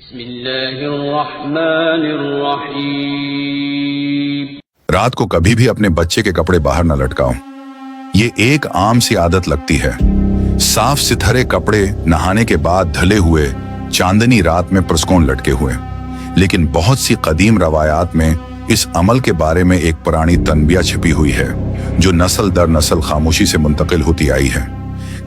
बिस्मिल्लाहिर्रहमानिर्रहीम। रात को कभी भी अपने बच्चे के कपड़े बाहर न लटकाओ। ये एक आम सी आदत लगती है। साफ सुथरे कपड़े नहाने के बाद धले हुए चांदनी रात में पुरस्कोन लटके हुए। लेकिन बहुत सी कदीम रवायात में इस अमल के बारे में एक पुरानी तनबिया छिपी हुई है जो नस्ल दर नस्ल खामोशी से मुंतकिल होती आई है।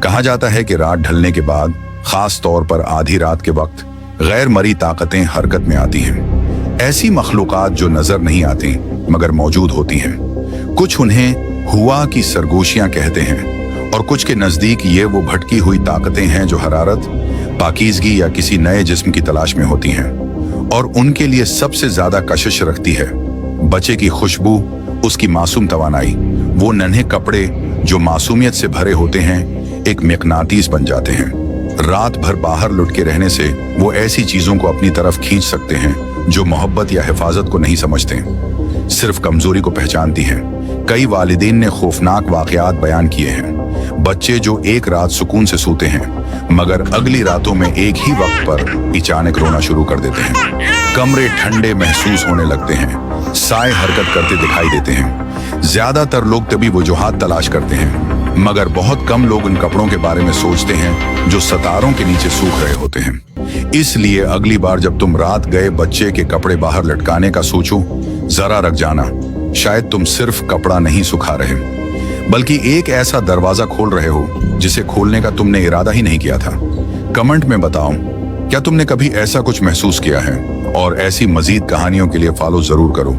कहा जाता है कि रात ढलने के बाद खास तौर पर आधी रात के वक्त गैर मरी ताकतें हरकत में आती हैं। ऐसी मखलूकात जो नजर नहीं आती मगर मौजूद होती हैं। कुछ उन्हें हुआ की सरगोशियां कहते हैं और कुछ के नजदीक ये वो भटकी हुई ताकतें हैं जो हरारत, पाकीज़गी या किसी नए जिस्म की तलाश में होती हैं और उनके लिए सबसे ज्यादा कशिश रखती है बच्चे की खुशबू, उसकी मासूम तवानाई। वो नन्हे कपड़े जो मासूमियत से भरे होते हैं एक मकनातीस बन जाते हैं। रात भर बाहर लुटके रहने से वो ऐसी चीजों को अपनी तरफ खींच सकते हैं जो मोहब्बत या हिफाजत को नहीं समझते, सिर्फ कमजोरी को पहचानती हैं। कई वालिदैन ने खौफनाक वाकयात बयान किए हैं। बच्चे जो एक रात सुकून से सोते हैं मगर अगली रातों में एक ही वक्त पर अचानक रोना शुरू कर देते हैं। कमरे ठंडे महसूस होने लगते हैं, साए हरकत करते दिखाई देते हैं। ज्यादातर लोग तभी वजूहात तलाश करते हैं मगर बहुत कम लोग उन कपड़ों के बारे में सोचते हैं जो सितारों के नीचे सूख रहे होते हैं। इसलिए अगली बार जब तुम रात गए बच्चे के कपड़े बाहर लटकाने का सोचो, जरा रख जाना। शायद तुम सिर्फ कपड़ा नहीं सुखा रहे बल्कि एक ऐसा दरवाजा खोल रहे हो जिसे खोलने का तुमने इरादा ही नहीं किया था। कमेंट में बताओ, क्या तुमने कभी ऐसा कुछ महसूस किया है? और ऐसी मजीद कहानियों के लिए फॉलो जरूर करो।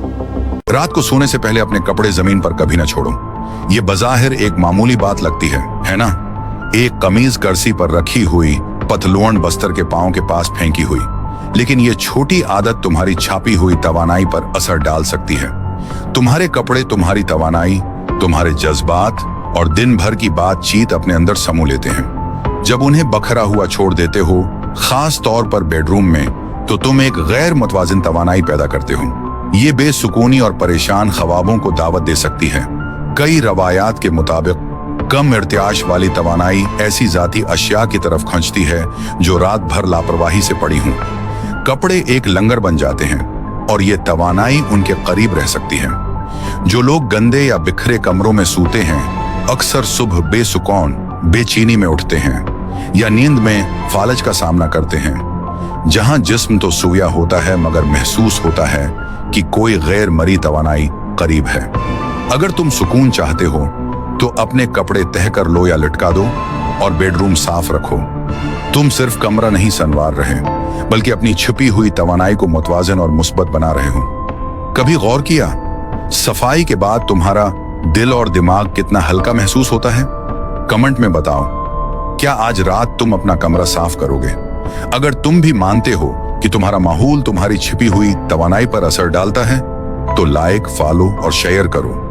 रात को सोने से पहले अपने कपड़े जमीन पर कभी ना छोड़ो। ये बज़ाहिर एक मामूली बात लगती है ना? एक कमीज कर्सी पर रखी हुई, पतलून बस्तर के पांव के पास फेंकी हुई, लेकिन ये छोटी आदत तुम्हारी छापी हुई तवानाई पर असर डाल सकती है। तुम्हारे कपड़े तुम्हारी तवानाई, तुम्हारे जज्बात और दिन भर की बातचीत अपने अंदर समो लेते हैं। जब उन्हें बखरा हुआ छोड़ देते हो, खास तौर पर बेडरूम में, तो तुम एक गैर मुतवाजिन तवानाई पैदा करते हो। ये बेसुकूनी और परेशान ख्वाबों को दावत दे सकती है। कई रवायात के मुताबिक कम इर्तियाश वाली तवानाई ऐसी जाती अशिया की तरफ खींचती है जो रात भर लापरवाही से पड़ी हूं। कपड़े एक लंगर बन जाते हैं और ये तवानाई उनके करीब रह सकती है। जो लोग गंदे या बिखरे कमरों में सूते हैं अक्सर सुबह बेसुकून, बेचैनी में उठते हैं या नींद में फालज का सामना करते हैं। जहां जिस्म तो सोया होता है मगर महसूस होता है कि कोई गैर मरी तवानाई करीब है। अगर तुम सुकून चाहते हो तो अपने कपड़े तह कर लो या लटका दो और बेडरूम साफ रखो। तुम सिर्फ कमरा नहीं संवार रहे बल्कि अपनी छिपी हुई तवानाई को मुतवाज़िन और मुस्बत बना रहे हो। कभी गौर किया सफाई के बाद तुम्हारा दिल और दिमाग कितना हल्का महसूस होता है? कमेंट में बताओ, क्या आज रात तुम अपना कमरा साफ करोगे? अगर तुम भी मानते हो कि तुम्हारा माहौल तुम्हारी छिपी हुई तवानाई पर असर डालता है तो लाइक, फॉलो और शेयर करो।